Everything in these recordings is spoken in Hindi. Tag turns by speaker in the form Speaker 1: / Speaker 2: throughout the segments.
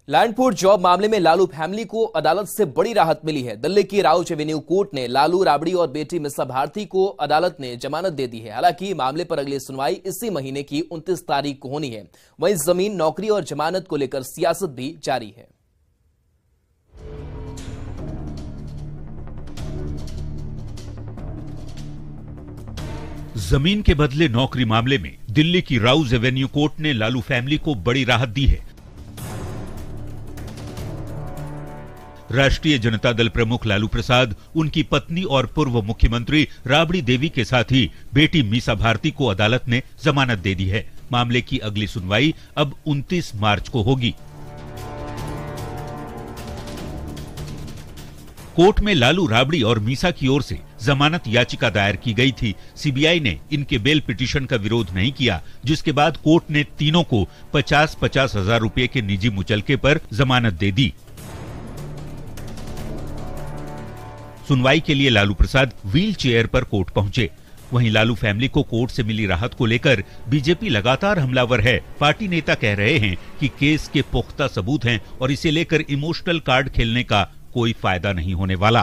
Speaker 1: लैंडपुर जॉब मामले में लालू फैमिली को अदालत से बड़ी राहत मिली है। दिल्ली की राउज एवेन्यू कोर्ट ने लालू राबड़ी और बेटी मिसा भारती को अदालत ने जमानत दे दी है। हालांकि मामले पर अगली सुनवाई इसी महीने की 29 तारीख को होनी है। वहीं जमीन, नौकरी और जमानत को लेकर सियासत भी जारी है।
Speaker 2: जमीन के बदले नौकरी मामले में दिल्ली की राउज एवेन्यू कोर्ट ने लालू फैमिली को बड़ी राहत दी है। राष्ट्रीय जनता दल प्रमुख लालू प्रसाद, उनकी पत्नी और पूर्व मुख्यमंत्री राबड़ी देवी के साथ ही बेटी मीसा भारती को अदालत ने जमानत दे दी है। मामले की अगली सुनवाई अब 29 मार्च को होगी। कोर्ट में लालू, राबड़ी और मीसा की ओर से जमानत याचिका दायर की गई थी। सीबीआई ने इनके बेल पिटीशन का विरोध नहीं किया, जिसके बाद कोर्ट ने तीनों को 50-50 हजार रुपए के निजी मुचलके पर जमानत दे दी। सुनवाई के लिए लालू प्रसाद व्हील चेयर पर कोर्ट पहुंचे। वहीं लालू फैमिली को कोर्ट से मिली राहत को लेकर बीजेपी लगातार हमलावर है। पार्टी नेता कह रहे हैं कि केस के पुख्ता सबूत हैं और इसे लेकर इमोशनल कार्ड खेलने का कोई फायदा नहीं होने वाला।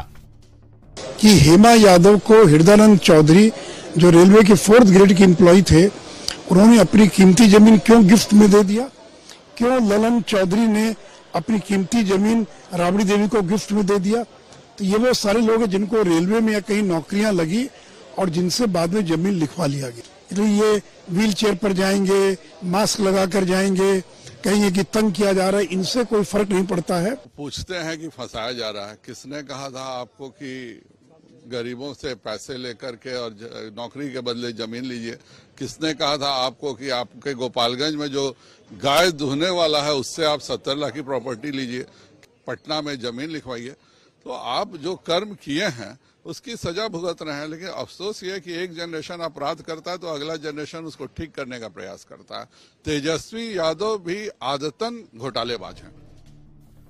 Speaker 3: कि हेमा यादव को हृदयानंद चौधरी, जो रेलवे के 4th ग्रेड के एम्प्लॉय थे, उन्होंने अपनी कीमती जमीन क्यों गिफ्ट में दे दिया? क्यों ललन चौधरी ने अपनी कीमती जमीन राबड़ी देवी को गिफ्ट में दे दिया? तो ये वो सारे लोग हैं जिनको रेलवे में या कहीं नौकरियां लगी और जिनसे बाद में जमीन लिखवा लिया गया। तो ये व्हील चेयर पर जाएंगे, मास्क लगाकर जाएंगे, कहेंगे कि तंग किया जा रहा है, इनसे कोई फर्क नहीं पड़ता है।
Speaker 4: पूछते हैं कि फंसाया जा रहा है। किसने कहा था आपको कि गरीबों से पैसे लेकर के और नौकरी के बदले जमीन लीजिए? किसने कहा था आपको कि आपके गोपालगंज में जो गाय दुहने वाला है उससे आप 70 लाख की प्रॉपर्टी लीजिए, पटना में जमीन लिखवाइए? तो आप जो कर्म किए हैं उसकी सजा भुगत रहे हैं। लेकिन अफसोस ये है कि एक जनरेशन अपराध करता है तो अगला जनरेशन उसको ठीक करने का प्रयास करता है। तेजस्वी यादव भी आदतन घोटालेबाज हैं।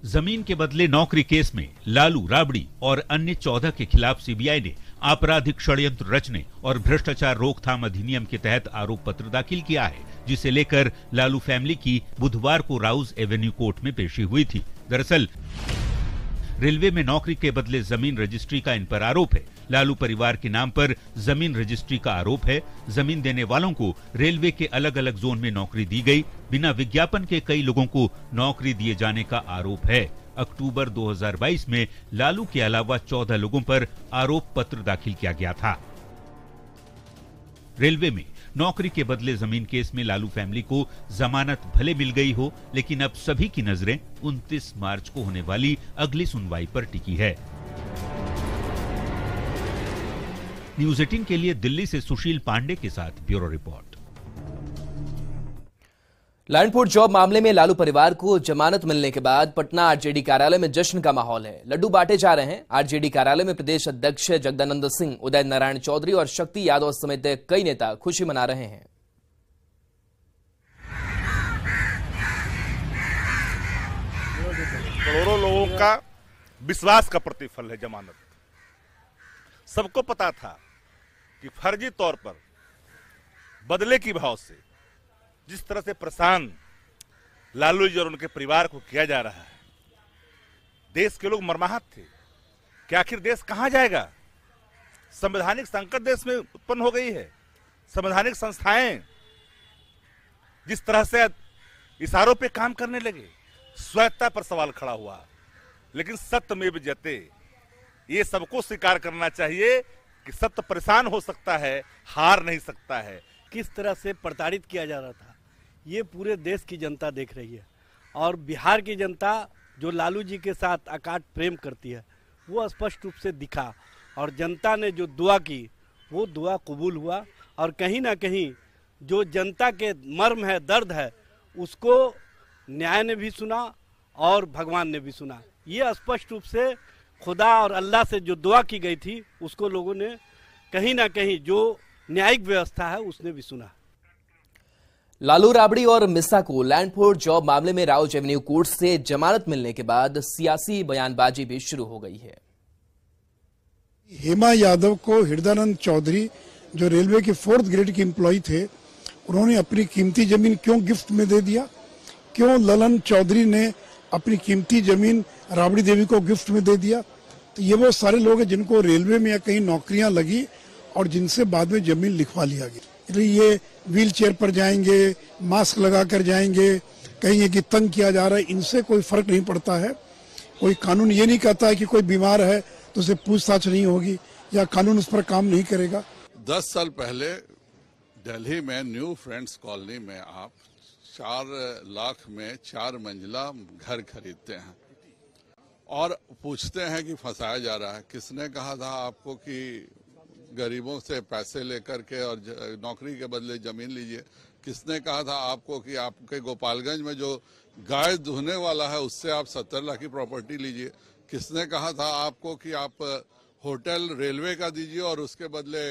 Speaker 2: जमीन के बदले नौकरी केस में लालू, राबड़ी और अन्य 14 के खिलाफ सीबीआई ने आपराधिक षड्यंत्र रचने और भ्रष्टाचार रोकथाम अधिनियम के तहत आरोप पत्र दाखिल किया है, जिसे लेकर लालू फैमिली की बुधवार को राउज एवेन्यू कोर्ट में पेशी हुई थी। दरअसल रेलवे में नौकरी के बदले जमीन रजिस्ट्री का इन पर आरोप है। लालू परिवार के नाम पर जमीन रजिस्ट्री का आरोप है। जमीन देने वालों को रेलवे के अलग अलग जोन में नौकरी दी गई। बिना विज्ञापन के कई लोगों को नौकरी दिए जाने का आरोप है। अक्टूबर 2022 में लालू के अलावा 14 लोगों पर आरोप पत्र दाखिल किया गया था। रेलवे में नौकरी के बदले जमीन केस में लालू फैमिली को जमानत भले मिल गई हो, लेकिन अब सभी की नजरें 29 मार्च को होने वाली अगली सुनवाई पर टिकी है। न्यूज़ 18 के लिए दिल्ली से सुशील पांडे के साथ ब्यूरो रिपोर्ट।
Speaker 1: लैंडपुर जॉब मामले में लालू परिवार को जमानत मिलने के बाद पटना आरजेडी कार्यालय में जश्न का माहौल है। लड्डू बांटे जा रहे हैं। आरजेडी कार्यालय में प्रदेश अध्यक्ष जगदानंद सिंह, उदय नारायण चौधरी और शक्ति यादव समेत कई नेता खुशी मना रहे हैं।
Speaker 5: करोड़ों लोगों का विश्वास का प्रतिफल है जमानत। सबको पता था कि फर्जी तौर पर बदले की भाव से जिस तरह से परेशान लालू जी और उनके परिवार को किया जा रहा है, देश के लोग मर्माहत थे कि आखिर देश कहां जाएगा। संवैधानिक संकट देश में उत्पन्न हो गई है। संवैधानिक संस्थाएं जिस तरह से इशारों पे काम करने लगे, स्वायत्तता पर सवाल खड़ा हुआ। लेकिन सत्यमेव जयते, ये सबको स्वीकार करना चाहिए कि सत्य परेशान हो सकता है, हार नहीं सकता है।
Speaker 6: किस तरह से प्रताड़ित किया जा रहा था ये पूरे देश की जनता देख रही है। और बिहार की जनता जो लालू जी के साथ अकाट प्रेम करती है वो स्पष्ट रूप से दिखा। और जनता ने जो दुआ की वो दुआ कबूल हुआ। और कहीं ना कहीं जो जनता के मर्म है, दर्द है, उसको न्याय ने भी सुना और भगवान ने भी सुना। ये स्पष्ट रूप से खुदा और अल्लाह से जो दुआ की गई थी उसको लोगों ने कहीं ना कहीं जो न्यायिक व्यवस्था है उसने भी सुना।
Speaker 1: लालू, राबड़ी और मिसा को लैंडपुर जॉब मामले में राउज एवेन्यू कोर्ट से जमानत मिलने के बाद सियासी बयानबाजी भी शुरू हो गई है।
Speaker 3: हेमा यादव को हृदयानंद चौधरी, जो रेलवे के 4th ग्रेड के एम्प्लॉय थे, उन्होंने अपनी कीमती जमीन क्यों गिफ्ट में दे दिया? क्यों ललन चौधरी ने अपनी कीमती जमीन राबड़ी देवी को गिफ्ट में दे दिया। तो ये वो सारे लोग हैं जिनको रेलवे में या कहीं नौकरियां लगी और जिनसे बाद में जमीन लिखवा लिया गया। इसलिए ये व्हील चेयर पर जाएंगे, मास्क लगा कर जाएंगे, कहेंगे कि तंग किया जा रहा है, इनसे कोई फर्क नहीं पड़ता है। कोई कानून ये नहीं कहता है कि कोई बीमार है तो उसे पूछताछ नहीं होगी या कानून उस पर काम नहीं करेगा।
Speaker 4: 10 साल पहले दिल्ली में न्यू फ्रेंड्स कॉलोनी में आप 4 लाख में 4 मंजिला घर खरीदते हैं और पूछते हैं कि फंसाया जा रहा है। किसने कहा था आपको कि गरीबों से पैसे लेकर के और नौकरी के बदले जमीन लीजिए? किसने कहा था आपको कि आपके गोपालगंज में जो गाय धोने वाला है उससे आप 70 लाख की प्रॉपर्टी लीजिए? किसने कहा था आपको कि आप होटल रेलवे का दीजिए और उसके बदले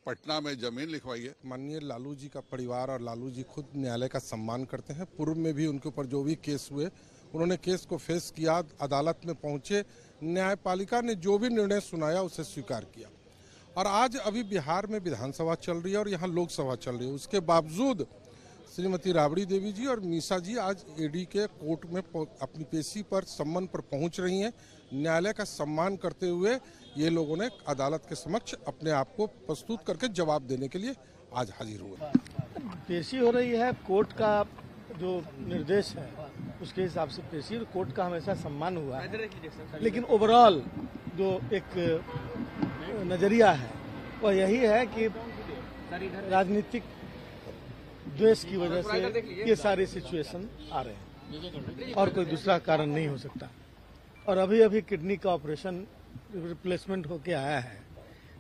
Speaker 4: पटना में जमीन लिखवाइए?
Speaker 7: माननीय लालू जी का परिवार और लालू जी खुद न्यायालय का सम्मान करते हैं। पूर्व में भी उनके ऊपर जो भी केस हुए उन्होंने केस को फेस किया, अदालत में पहुंचे, न्यायपालिका ने जो भी निर्णय सुनाया उसे स्वीकार किया। और आज अभी बिहार में विधानसभा चल रही है और यहाँ लोकसभा चल रही है, उसके बावजूद श्रीमती राबड़ी देवी जी और मीसा जी आज ईडी के कोर्ट में अपनी पेशी पर सम्मन पर पहुंच रही हैं। न्यायालय का सम्मान करते हुए ये लोगों ने अदालत के समक्ष अपने आप को प्रस्तुत करके जवाब देने के लिए आज हाजिर हुए।
Speaker 6: पेशी हो रही है, कोर्ट का जो निर्देश है उसके हिसाब से पेशी, कोर्ट का हमेशा सम्मान हुआ है। लेकिन ओवरऑल जो एक नजरिया है वह यही है कि राजनीतिक द्वेष की वजह से ये सारे सिचुएशन आ रहे हैं और कोई दूसरा कारण नहीं हो सकता। और अभी अभी किडनी का ऑपरेशन रिप्लेसमेंट होके आया है,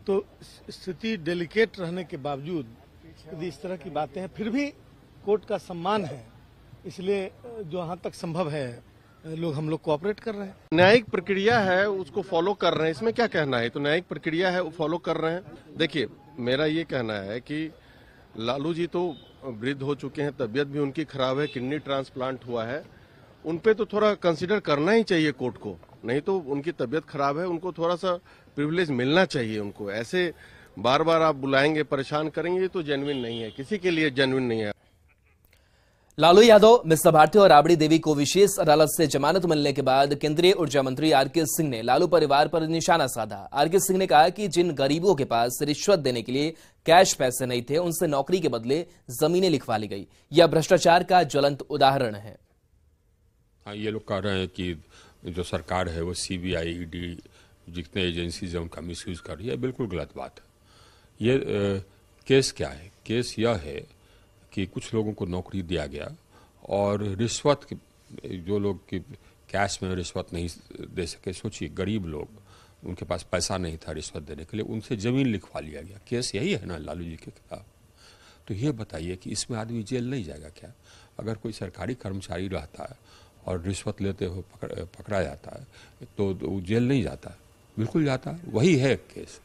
Speaker 6: तो स्थिति डेलिकेट रहने के बावजूद यदि इस तरह की बातें हैं, फिर भी कोर्ट का सम्मान है, इसलिए जो यहाँ तक संभव है हम लोग कोऑपरेट कर रहे हैं।
Speaker 8: न्यायिक प्रक्रिया है उसको फॉलो कर रहे हैं, इसमें क्या कहना है? तो न्यायिक प्रक्रिया है वो फॉलो कर रहे हैं। देखिए, मेरा ये कहना है कि लालू जी तो वृद्ध हो चुके हैं, तबीयत भी उनकी खराब है, किडनी ट्रांसप्लांट हुआ है, उन पे तो थोड़ा कंसीडर करना ही चाहिए कोर्ट को। नहीं तो उनकी तबीयत खराब है, उनको थोड़ा सा प्रिविलेज मिलना चाहिए उनको। ऐसे बार बार आप बुलाएंगे, परेशान करेंगे तो जेन्युइन नहीं है, किसी के लिए जेन्युइन नहीं है।
Speaker 1: लालू यादव, मिस्टर भारती और राबड़ी देवी को विशेष अदालत से जमानत मिलने के बाद केंद्रीय ऊर्जा मंत्री आरके सिंह ने लालू परिवार पर निशाना साधा। आरके सिंह ने कहा कि जिन गरीबों के पास रिश्वत देने के लिए कैश पैसे नहीं थे, उनसे नौकरी के बदले जमीनें लिखवा ली गई। यह भ्रष्टाचार का ज्वलंत उदाहरण है।
Speaker 9: हाँ, ये लोग कह रहे हैं कि जो सरकार है वो सीबीआई, ईडी, जितने एजेंसीज हैं उनका मिसयूज कर रही है। बिल्कुल गलत बात है। ये केस क्या है? केस यह है कि कुछ लोगों को नौकरी दिया गया और रिश्वत, जो लोग की कैश में रिश्वत नहीं दे सके, सोचिए गरीब लोग, उनके पास पैसा नहीं था रिश्वत देने के लिए, उनसे जमीन लिखवा लिया गया। केस यही है ना लालू जी के खिलाफ। तो ये बताइए कि इसमें आदमी जेल नहीं जाएगा क्या? अगर कोई सरकारी कर्मचारी रहता है और रिश्वत लेते हुए पकड़ा जाता है तो जेल नहीं जाता? बिल्कुल जाता है। वही है केस।